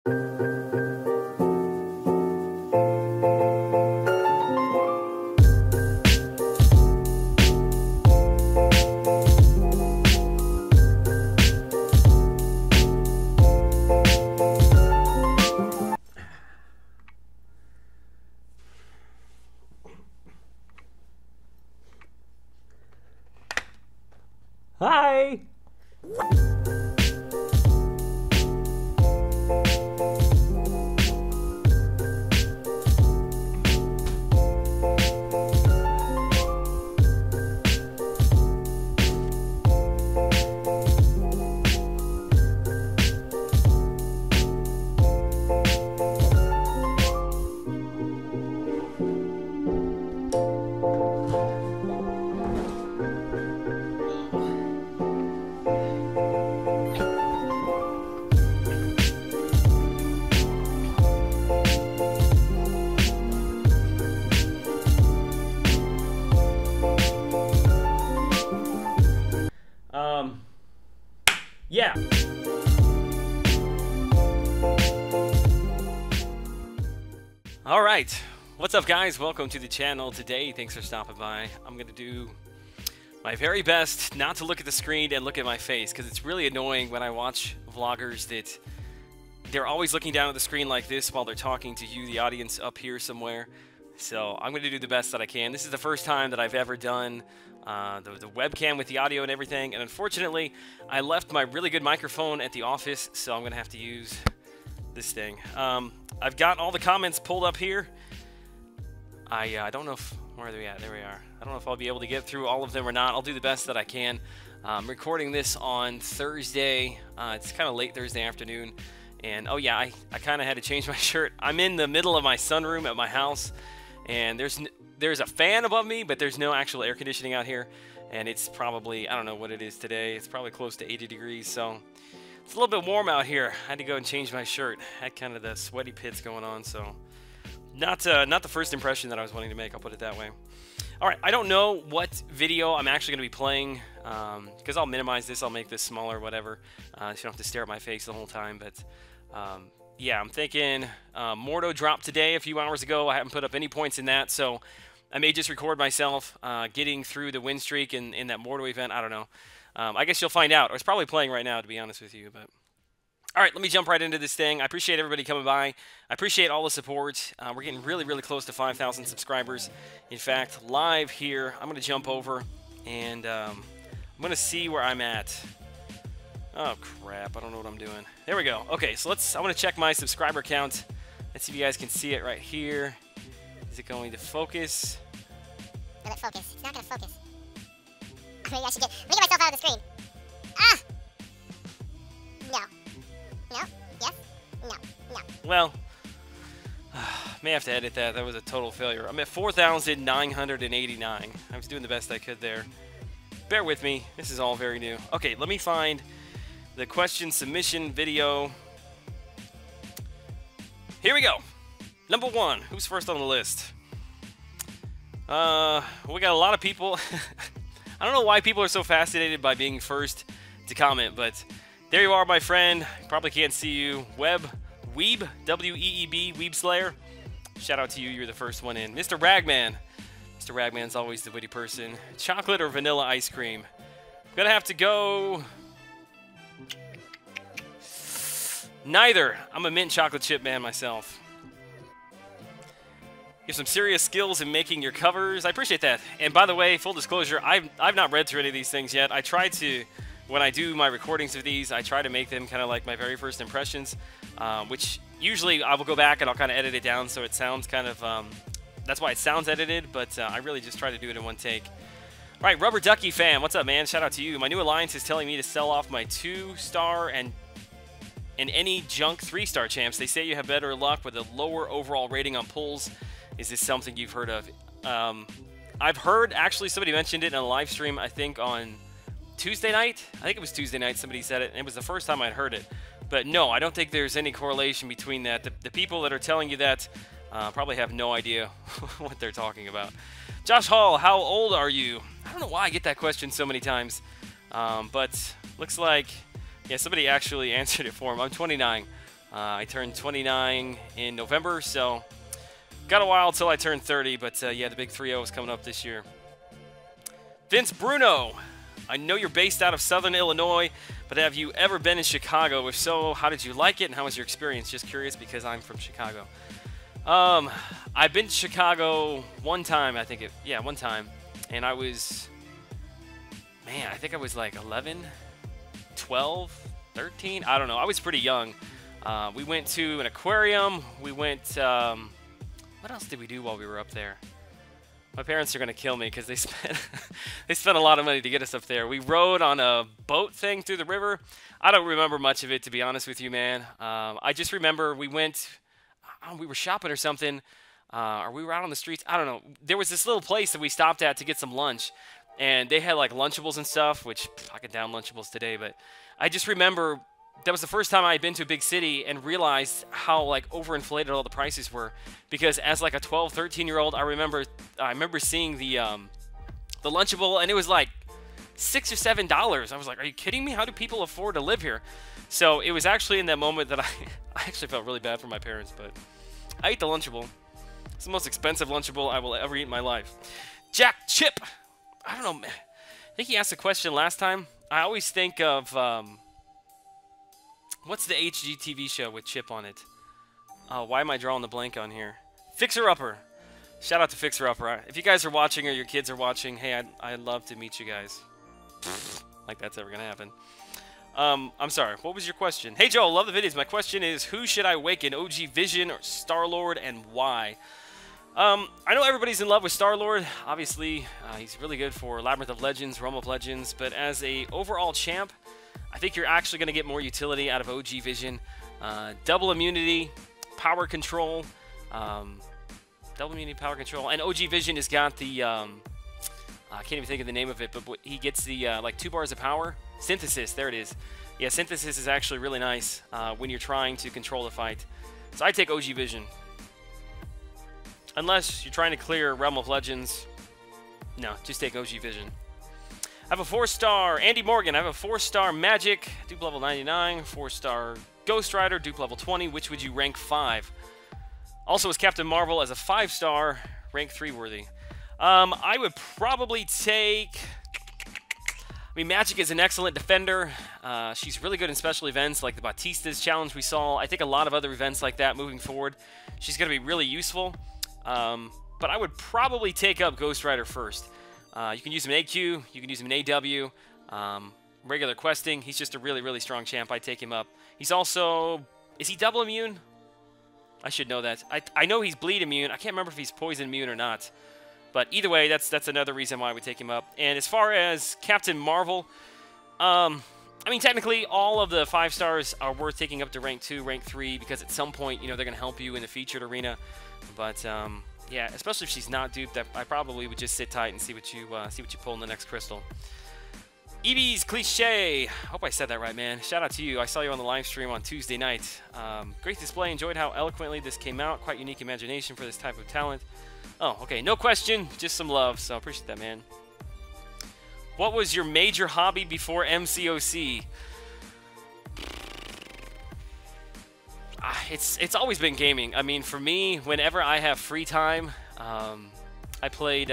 Hi! Yeah. All right. What's up, guys? Welcome to the channel today. Thanks for stopping by. I'm going to do my very best not to look at the screen and look at my face, because it's really annoying when I watch vloggers that they're always looking down at the screen like this while they're talking to you, the audience, up here somewhere. So I'm going to do the best that I can. This is the first time that I've ever done the webcam with the audio and everything, and unfortunately I left my really good microphone at the office, so I'm gonna have to use this thing. I've got all the comments pulled up here. I don't know if, where are they at? There we are. I don't know if I'll be able to get through all of them or not. I'll do the best that I can. I'm recording this on Thursday. It's kind of late Thursday afternoon, and oh yeah, I kind of had to change my shirt. I'm in the middle of my sunroom at my house, and there's a fan above me, but there's no actual air conditioning out here, and it's probably, I don't know what it is today, it's probably close to 80 degrees, so it's a little bit warm out here. I had to go and change my shirt. Had kind of the sweaty pits going on, so not the first impression that I was wanting to make, I'll put it that way. Alright, I don't know what video I'm actually going to be playing, because I'll minimize this, I'll make this smaller, whatever, so you don't have to stare at my face the whole time, but yeah, I'm thinking Mordo dropped today a few hours ago. I haven't put up any points in that, so I may just record myself getting through the win streak in that Mordo event. I don't know. I guess you'll find out. Or it's probably playing right now, to be honest with you. But all right, let me jump right into this thing. I appreciate everybody coming by. I appreciate all the support. We're getting really, really close to 5,000 subscribers. In fact, live here, I'm going to jump over, and I'm going to see where I'm at. Oh, crap. I don't know what I'm doing. There we go. Okay, so I want to check my subscriber count. Let's see if you guys can see it right here. Is it going to focus? Will it focus? It's not going to focus. Maybe I should let me get myself out of the screen. Ah! No. No. Yes. No. No. Well, may have to edit that. That was a total failure. I'm at 4,989. I was doing the best I could there. Bear with me. This is all very new. Okay, let me find the question submission video. Here we go. Number 1. Who's first on the list? We got a lot of people. I don't know why people are so fascinated by being first to comment, but there you are, my friend. Probably can't see you. Weeb, W-E-E-B, Weeb Slayer. Shout out to you. You're the first one in. Mr. Ragman. Mr. Ragman's always the witty person. Chocolate or vanilla ice cream? I'm gonna have to go neither. I'm a mint chocolate chip man myself. You have some serious skills in making your covers. I appreciate that. And by the way, full disclosure, I've not read through any of these things yet. I try to, when I do my recordings of these, I try to make them kind of like my very first impressions, which usually I will go back and I'll kind of edit it down so it sounds kind of, that's why it sounds edited, but I really just try to do it in one take. All right, Rubber Ducky fan, what's up, man? Shout out to you. My new alliance is telling me to sell off my 2-star and any junk 3-star champs. They say you have better luck with a lower overall rating on pulls. Is this something you've heard of? I've heard, actually, somebody mentioned it in a live stream, I think on Tuesday night. I think it was Tuesday night somebody said it, and it was the first time I'd heard it. But no, I don't think there's any correlation between that. The people that are telling you that probably have no idea what they're talking about. Josh Hall, how old are you? I don't know why I get that question so many times, but looks like, yeah, somebody actually answered it for him. I'm 29. I turned 29 in November, so got a while till I turned 30, but yeah, the big 3-0 is coming up this year. Vince Bruno, I know you're based out of Southern Illinois, but have you ever been in Chicago? If so, how did you like it, and how was your experience? Just curious because I'm from Chicago. I've been to Chicago one time, I think one time, and I was, man, I think I was like 11, 12, 13, I don't know, I was pretty young. We went to an aquarium, we went, what else did we do while we were up there? My parents are going to kill me because they spent a lot of money to get us up there. We rode on a boat thing through the river. I don't remember much of it, to be honest with you, man. I just remember we went, we were shopping or something, or we were out on the streets. I don't know. There was this little place that we stopped at to get some lunch, and they had like Lunchables and stuff, which I could down Lunchables today, but I just remember that was the first time I had been to a big city and realized how like overinflated all the prices were. Because as like a 12, 13-year-old, I remember seeing the Lunchable, and it was like $6 or $7. I was like, are you kidding me? How do people afford to live here? So it was actually in that moment that I actually felt really bad for my parents, but I ate the Lunchable. It's the most expensive Lunchable I will ever eat in my life. Jack Chip. I don't know, man. I think he asked a question last time. I always think of what's the HGTV show with Chip on it? Why am I drawing the blank on here? Fixer Upper. Shout out to Fixer Upper. If you guys are watching or your kids are watching, hey, I'd love to meet you guys. Like that's ever going to happen. I'm sorry. What was your question? Hey, Joel, love the videos. My question is, who should I awaken, OG Vision or Star-Lord, and why? I know everybody's in love with Star-Lord. Obviously, he's really good for Labyrinth of Legends, Realm of Legends. But as a overall champ, I think you're actually going to get more utility out of OG Vision. Double immunity, power control, double immunity, power control, and OG Vision has got the, I can't even think of the name of it, but he gets the, like 2 bars of power. Synthesis, there it is. Yeah, Synthesis is actually really nice when you're trying to control the fight. So I take OG Vision. Unless you're trying to clear Realm of Legends, no, just take OG Vision. I have a 4-star Andy Morgan. I have a 4-star Magic, dupe level 99, 4-star Ghost Rider, dupe level 20. Which would you rank 5? Also, as Captain Marvel as a 5-star, rank 3 worthy. I would probably take... I mean, Magic is an excellent defender. She's really good in special events like the Batista's challenge we saw. I think a lot of other events like that moving forward. She's going to be really useful. But I would probably take up Ghost Rider first. You can use him in AQ, you can use him in AW, regular questing. He's just a really, really strong champ. I take him up. He's also... Is he double immune? I should know that. I know he's bleed immune. I can't remember if he's poison immune or not. But either way, that's another reason why I would take him up. And as far as Captain Marvel, I mean, technically, all of the 5-stars are worth taking up to rank 2, rank 3, because at some point, you know, they're going to help you in the featured arena. But, yeah, especially if she's not duped, I probably would just sit tight and see what you pull in the next crystal. Eevee's Cliche. Hope I said that right, man. Shout out to you. I saw you on the live stream on Tuesday night. Great display. Enjoyed how eloquently this came out. Quite unique imagination for this type of talent. Oh, okay. No question. Just some love. So appreciate that, man. What was your major hobby before MCOC? It's always been gaming. I mean, for me, whenever I have free time, I played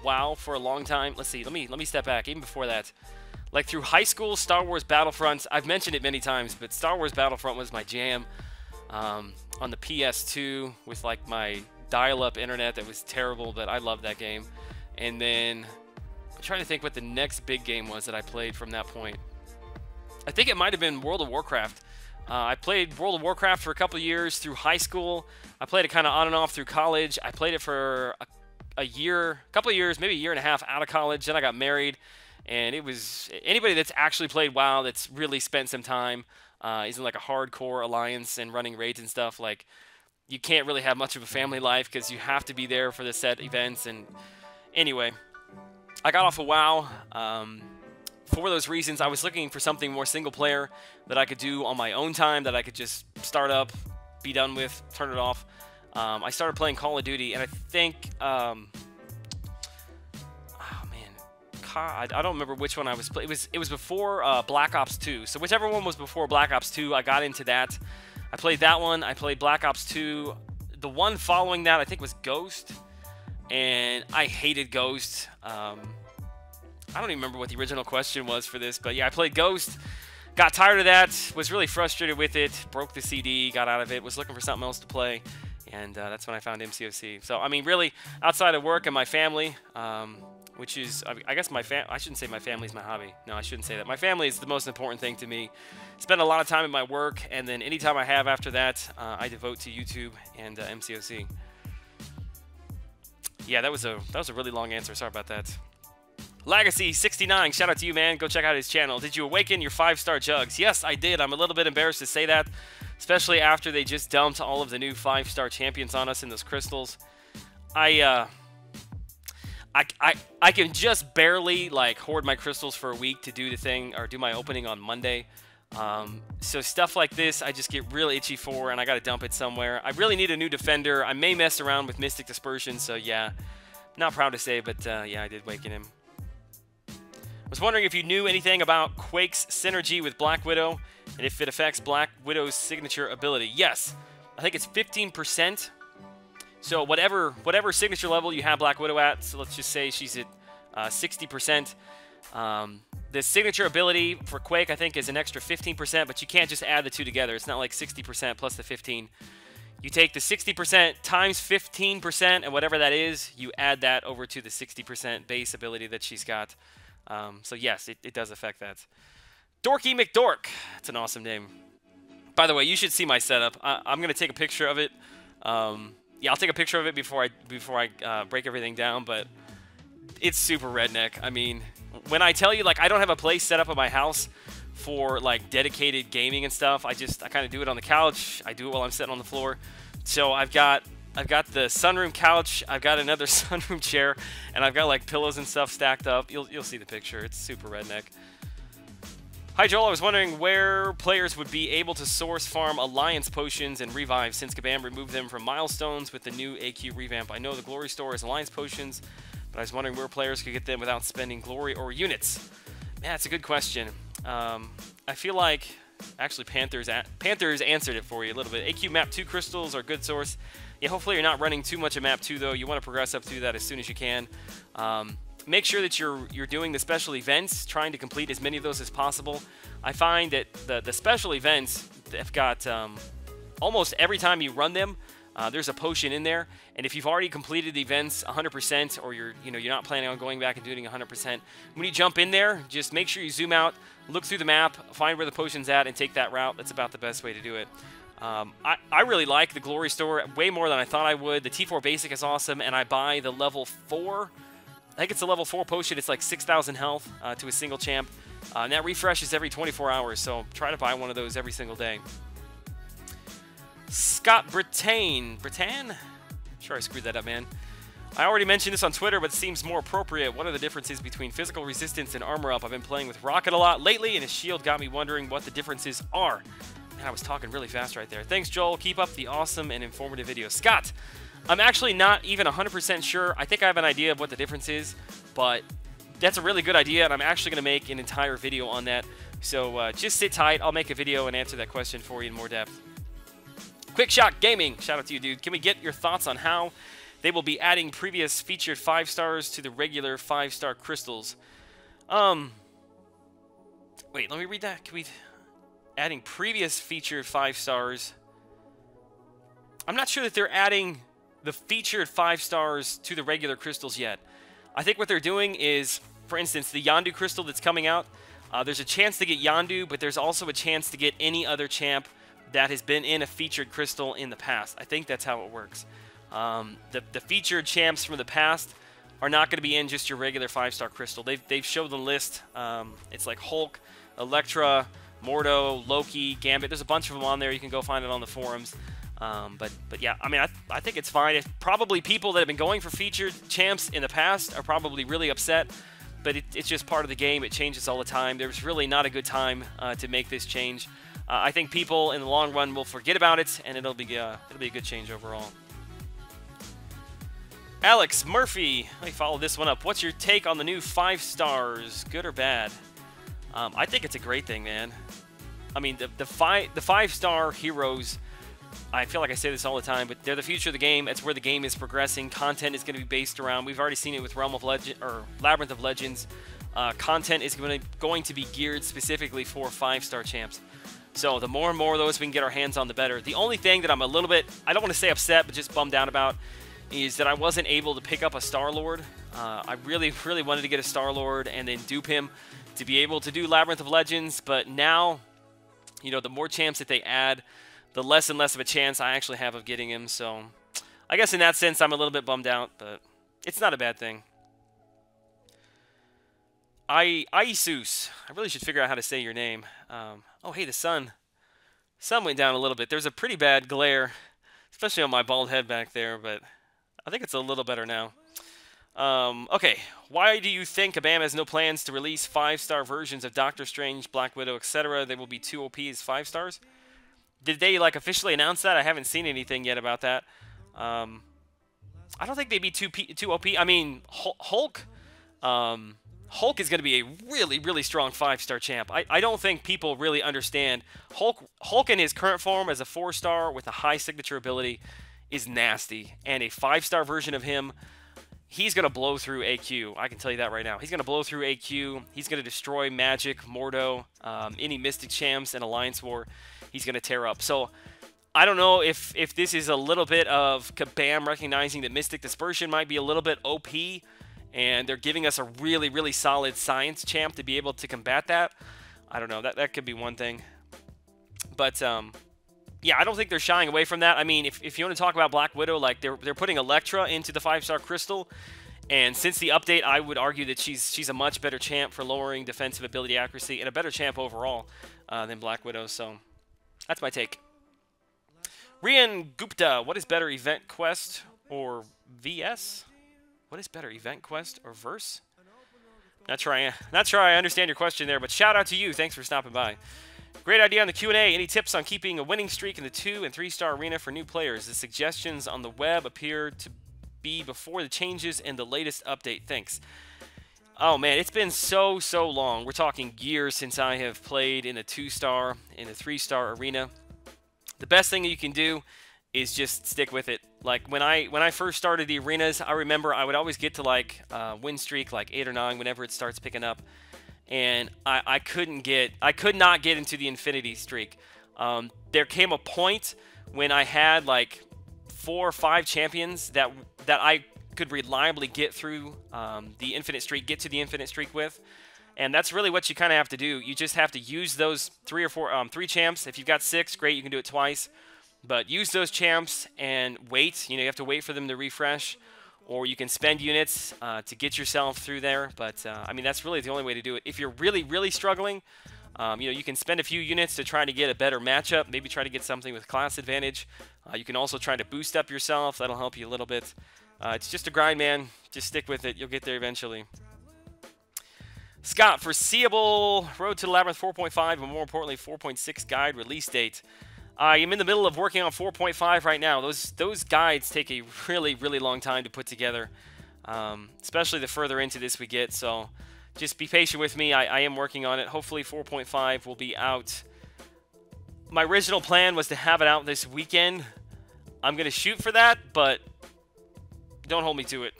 WoW for a long time. Let's see. Let me step back. Even before that, like through high school, Star Wars Battlefront. I've mentioned it many times, but Star Wars Battlefront was my jam. On the PS2 with like my dial-up internet that was terrible, but I loved that game. And then I'm trying to think what the next big game was that I played from that point. I think it might have been World of Warcraft. I played World of Warcraft for a couple of years through high school. I played it kind of on and off through college. I played it for a couple of years, maybe a year and a half out of college. Then I got married, and it was anybody that's actually played WoW that's really spent some time is in like a hardcore alliance and running raids and stuff. Like, you can't really have much of a family life because you have to be there for the set events. And anyway, I got off of WoW. For those reasons, I was looking for something more single player that I could do on my own time, that I could just start up, be done with, turn it off. I started playing Call of Duty, and I think, oh man, I don't remember which one I was playing. It was before Black Ops 2. So whichever one was before Black Ops 2, I got into that. I played that one. I played Black Ops 2. The one following that, I think, was Ghost. And I hated Ghost. I don't even remember what the original question was for this. But yeah, I played Ghost. Got tired of that. Was really frustrated with it. Broke the CD. Got out of it. Was looking for something else to play. And that's when I found MCOC. So, I mean, really, outside of work and my family, which is, I guess I shouldn't say my family's my hobby. No, I shouldn't say that. My family is the most important thing to me. Spend a lot of time at my work, and then any time I have after that, I devote to YouTube and MCOC. Yeah, that was a really long answer. Sorry about that. Legacy69, shout out to you, man. Go check out his channel. Did you awaken your 5-star jugs? Yes, I did. I'm a little bit embarrassed to say that, especially after they just dumped all of the new 5-star champions on us in those crystals. I can just barely like hoard my crystals for a week to do the thing or do my opening on Monday. So stuff like this I just get real itchy for, and I gotta dump it somewhere. I really need a new defender. I may mess around with Mystic Dispersion, so yeah, not proud to say, but yeah, I did awaken him. I was wondering if you knew anything about Quake's synergy with Black Widow and if it affects Black Widow's signature ability. Yes, I think it's 15%. So whatever signature level you have Black Widow at, so let's just say she's at 60%. The signature ability for Quake, I think, is an extra 15%, but you can't just add the two together. It's not like 60% plus the 15. You take the 60% times 15%, and whatever that is, you add that over to the 60% base ability that she's got. So yes, it does affect that. Dorky McDork. It's an awesome name. By the way, you should see my setup. I'm going to take a picture of it. Yeah, I'll take a picture of it before I break everything down, but it's super redneck. I mean, when I tell you, like, I don't have a place set up at my house for, like, dedicated gaming and stuff. I kind of do it on the couch. I do it while I'm sitting on the floor. So I've got the sunroom couch, I've got another sunroom chair, and I've got, like, pillows and stuff stacked up. You'll see the picture. It's super redneck. Hi, Joel. I was wondering where players would be able to source farm Alliance potions and revives since Kabam removed them from milestones with the new AQ revamp. I know the Glory Store has Alliance potions, but I was wondering where players could get them without spending Glory or units. Man, that's a good question. I feel like, actually, Panthers answered it for you a little bit. AQ Map 2 crystals are a good source. Yeah, hopefully you're not running too much of Map 2, though. You want to progress up through that as soon as you can. Make sure that you're doing the special events, trying to complete as many of those as possible. I find that the special events have got almost every time you run them, there's a potion in there, and if you've already completed the events 100%, or you're not planning on going back and doing 100%, when you jump in there, just make sure you zoom out, look through the map, find where the potion's at, and take that route. That's about the best way to do it. I really like the Glory Store way more than I thought I would. The T4 Basic is awesome, and I buy the level 4. I think it's a level 4 potion. It's like 6,000 health to a single champ. And that refreshes every 24 hours, so try to buy one of those every single day. Scott Britain. Sure, I screwed that up, man. I already mentioned this on Twitter, but it seems more appropriate. What are the differences between physical resistance and armor up? I've been playing with Rocket a lot lately, and his shield got me wondering what the differences are. Man, I was talking really fast right there. Thanks, Joel. Keep up the awesome and informative videos. Scott, I'm actually not even 100% sure. I think I have an idea of what the difference is, but that's a really good idea, and I'm actually going to make an entire video on that. So just sit tight. I'll make a video and answer that question for you in more depth. Quick Shot Gaming, shout out to you, dude. Can we get your thoughts on how they will be adding previous featured 5 stars to the regular 5-star crystals? Wait, let me read that. Can we adding previous featured 5 stars? I'm not sure that they're adding the featured 5 stars to the regular crystals yet. I think what they're doing is, for instance, the Yondu crystal that's coming out, there's a chance to get Yondu, but there's also a chance to get any other champ that has been in a featured crystal in the past. I think that's how it works. The featured champs from the past are not going to be in just your regular 5-star crystal. They've showed the list. It's like Hulk, Elektra, Mordo, Loki, Gambit. There's a bunch of them on there. You can go find it on the forums. But yeah, I mean, I think it's fine. Probably people that have been going for featured champs in the past are probably really upset, but it's just part of the game. It changes all the time. There's really not a good time to make this change. I think people in the long run will forget about it, and it'll be a good change overall. Alex Murphy, let me follow this one up. What's your take on the new 5 stars? Good or bad? I think it's a great thing, man. I mean, the 5-star heroes, I feel like I say this all the time, but they're the future of the game. It's where the game is progressing. Content is going to be based around. We've already seen it with Labyrinth of Legends. Content is going to be geared specifically for 5-star champs. So the more and more of those we can get our hands on, the better. The only thing that I'm a little bit, I don't want to say upset, but just bummed out about, is that I wasn't able to pick up a Star-Lord. I really, really wanted to get a Star-Lord and then dupe him to be able to do Labyrinth of Legends, but now, you know, the more champs that they add, the less and less of a chance I actually have of getting him. So I guess in that sense, I'm a little bit bummed out, but it's not a bad thing. Isus. I really should figure out how to say your name. Oh, hey, the sun went down a little bit. There's a pretty bad glare, especially on my bald head back there, but I think it's a little better now. Okay, why do you think Kabam has no plans to release 5-star versions of Doctor Strange, Black Widow, etc.? They will be too OP as 5 stars? Did they, like, officially announce that? I haven't seen anything yet about that. I don't think they'd be too OP. I mean, Hulk is going to be a really, really strong 5-star champ. I don't think people really understand. Hulk in his current form as a 4-star with a high signature ability is nasty. And a 5-star version of him, he's going to blow through AQ. I can tell you that right now. He's going to blow through AQ. He's going to destroy Magic, Mordo, any Mystic champs and Alliance War. He's going to tear up. So I don't know if this is a little bit of Kabam recognizing that Mystic Dispersion might be a little bit OP, and they're giving us a really, really solid science champ to be able to combat that. I don't know. That could be one thing. But yeah, I don't think they're shying away from that. I mean, if you want to talk about Black Widow, like they're putting Elektra into the 5-star crystal, and since the update, I would argue that she's a much better champ for lowering defensive ability accuracy and a better champ overall than Black Widow. So that's my take. Rian Gupta, what is better, Event Quest or VS? What is better, Event Quest or Verse? Not sure I understand your question there, but shout out to you. Thanks for stopping by. Great idea on the Q&A. Any tips on keeping a winning streak in the 2- and 3-star arena for new players? The suggestions on the web appear to be before the changes and the latest update. Thanks. Oh, man, it's been so long. We're talking years since I have played in a 2-star, in a 3-star arena. The best thing that you can do is just stick with it. Like, when I first started the arenas, I remember I would always get to, like, win streak, like 8 or 9, whenever it starts picking up. And I could not get into the infinity streak. There came a point when I had like 4 or 5 champions that I could reliably get through the infinite streak, get to the infinite streak with. And that's really what you kind of have to do. You just have to use those 3 champs. If you've got 6, great, you can do it twice. But use those champs and wait. You know, you have to wait for them to refresh. Or you can spend units to get yourself through there. But, I mean, that's really the only way to do it. If you're really, really struggling, you know, you can spend a few units to try to get a better matchup. Maybe try to get something with class advantage. You can also try to boost up yourself. That'll help you a little bit. It's just a grind, man. Just stick with it. You'll get there eventually. Scott, foreseeable Road to the Labyrinth 4.5, and more importantly, 4.6 guide release date. I am in the middle of working on 4.5 right now. Those guides take a really, really long time to put together, especially the further into this we get. So just be patient with me. I am working on it. Hopefully 4.5 will be out. My original plan was to have it out this weekend. I'm going to shoot for that, but don't hold me to it.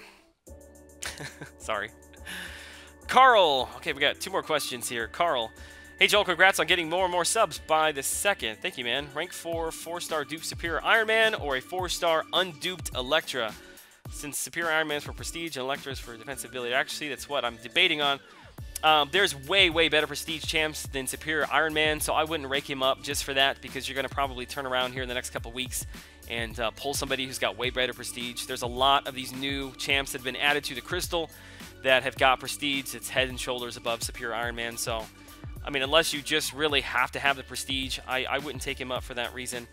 Sorry. Carl. Okay, we got 2 more questions here. Carl. Hey, Joel, congrats on getting more and more subs by the 2nd. Thank you, man. Rank 4, 4-star dupe Superior Iron Man, or a 4-star unduped Elektra? Since Superior Iron Man is for prestige and Elektra is for defensive ability accuracy, that's what I'm debating on. There's way, way better prestige champs than Superior Iron Man, so I wouldn't rank him up just for that, because you're going to probably turn around here in the next couple weeks and pull somebody who's got way better prestige. There's a lot of these new champs that have been added to the Crystal that have got prestige. It's head and shoulders above Superior Iron Man, so I mean, unless you just really have to have the prestige, I wouldn't take him up for that reason.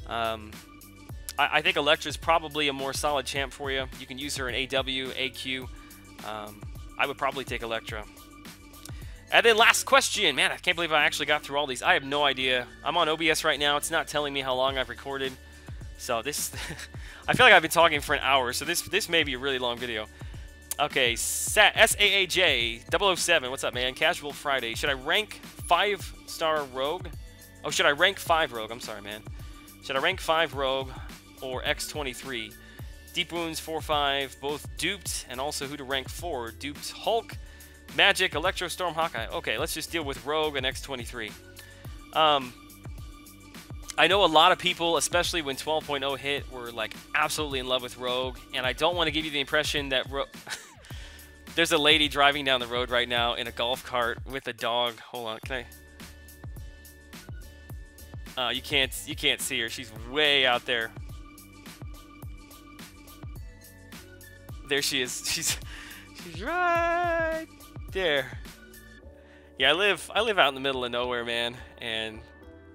I think Elektra's probably a more solid champ for you. You can use her in AW, AQ. I would probably take Elektra. And then last question. Man, I can't believe I actually got through all these. I have no idea. I'm on OBS right now. It's not telling me how long I've recorded. So this, I feel like I've been talking for an hour, so this may be a really long video. Okay, SAAJ007, what's up, man? Casual Friday. Should I rank 5-star Rogue? Oh, should I rank 5 Rogue? I'm sorry, man. Should I rank 5 Rogue or X23? Deep Wounds 4-5, both duped, and also who to rank 4. Duped Hulk, Magic, Electro, Storm, Hawkeye. Okay, let's just deal with Rogue and X23. I know a lot of people, especially when 12.0 hit, were like absolutely in love with Rogue, and I don't want to give you the impression that there's a lady driving down the road right now in a golf cart with a dog. Hold on, can I? You can't see her. She's way out there. There she is. She's right there. Yeah, I live out in the middle of nowhere, man, and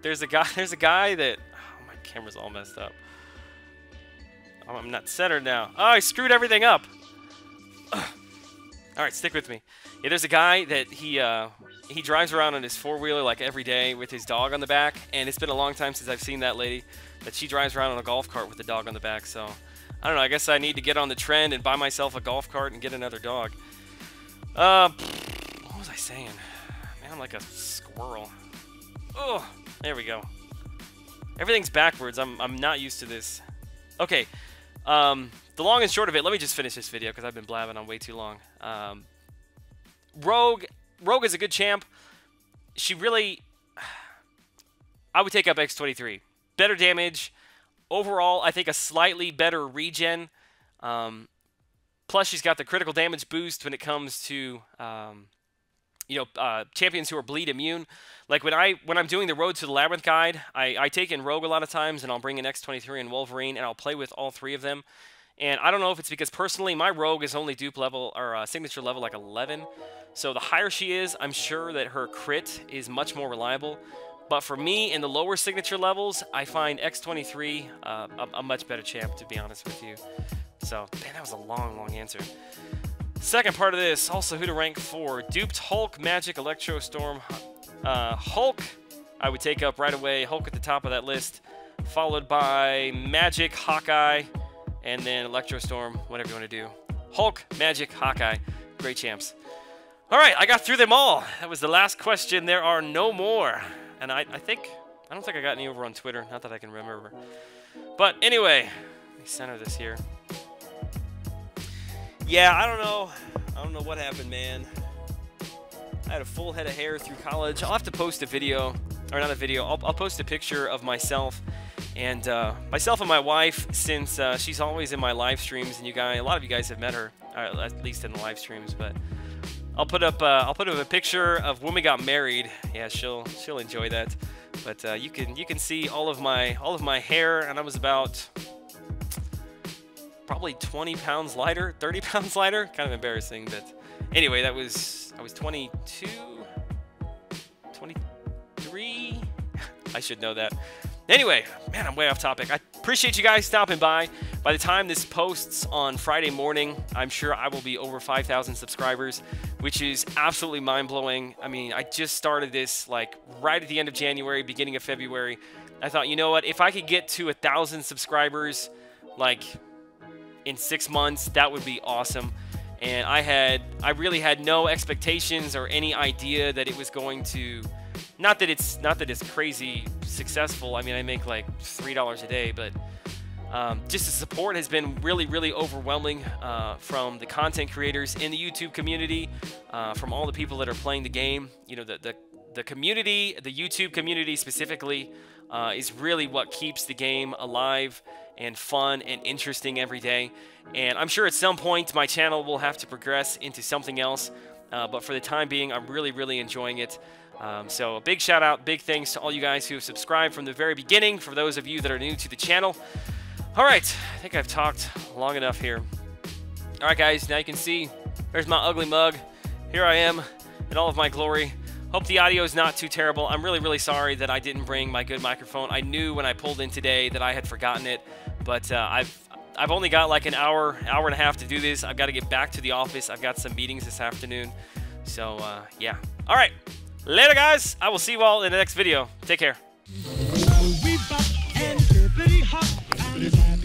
there's a guy that, oh, my camera's all messed up. Oh, I'm not centered now. Oh, I screwed everything up. All right, stick with me. Yeah, there's a guy that he drives around on his 4-wheeler like every day with his dog on the back, and it's been a long time since I've seen that lady, that she drives around on a golf cart with the dog on the back. So I don't know, I guess I need to get on the trend and buy myself a golf cart and get another dog. What was I saying? Man, I'm like a squirrel. Oh, there we go. Everything's backwards. I'm not used to this. Okay, the long and short of it, let me just finish this video because I've been blabbing on way too long. Rogue is a good champ. She really, I would take up X23. Better damage. Overall, I think a slightly better regen. Plus, she's got the critical damage boost when it comes to champions who are bleed immune. Like when I'm doing the Road to the Labyrinth guide, I take in Rogue a lot of times, and I'll bring in X23 and Wolverine, and I'll play with all 3 of them. And I don't know if it's because personally my Rogue is only dupe level or signature level like 11. So the higher she is, I'm sure that her crit is much more reliable. But for me, in the lower signature levels, I find X23 a much better champ, to be honest with you. So, man, that was a long, long answer. Second part of this, also who to rank 4. Duped Hulk, Magic, Electro, Storm. Hulk, I would take up right away. Hulk at the top of that list, followed by Magic, Hawkeye, and then Electro, Storm, whatever you want to do. Hulk, Magic, Hawkeye, great champs. All right, I got through them all. That was the last question. There are no more. And I don't think I got any over on Twitter, not that I can remember. But anyway, let me center this here. Yeah, I don't know what happened, man. I had a full head of hair through college. I'll have to post a video, or not a video, I'll post a picture of myself and my wife, since she's always in my live streams, and a lot of you guys have met her, at least in the live streams. But I'll put up a picture of when we got married. Yeah, she'll enjoy that. But you can see all of my hair, and I was about probably 20 pounds lighter, 30 pounds lighter. Kind of embarrassing, but anyway, I was 22, 23. I should know that. Anyway, man, I'm way off topic. I appreciate you guys stopping by. By the time this posts on Friday morning, I'm sure I will be over 5,000 subscribers, which is absolutely mind-blowing. I mean, I just started this like right at the end of January, beginning of February. I thought, you know what, if I could get to 1,000 subscribers like in 6 months, that would be awesome. And I really had no expectations or any idea that it was going to, not that it's crazy successful. I mean, I make like $3 a day, but just the support has been really, really overwhelming from the content creators in the YouTube community, from all the people that are playing the game. You know, the community, the YouTube community specifically, is really what keeps the game alive and fun and interesting every day. And I'm sure at some point my channel will have to progress into something else, but for the time being, I'm really, really enjoying it. So a big shout out, big thanks to all you guys who have subscribed from the very beginning. For those of you that are new to the channel, all right, I think I've talked long enough here. All right, guys, now you can see there's my ugly mug. Here I am in all of my glory. Hope the audio is not too terrible. I'm really, really sorry that I didn't bring my good microphone. I knew when I pulled in today that I had forgotten it, but I've only got like an hour and a half to do this. I've got to get back to the office. I've got some meetings this afternoon. So, yeah. All right. Later, guys. I will see you all in the next video. Take care. Everybody's happy.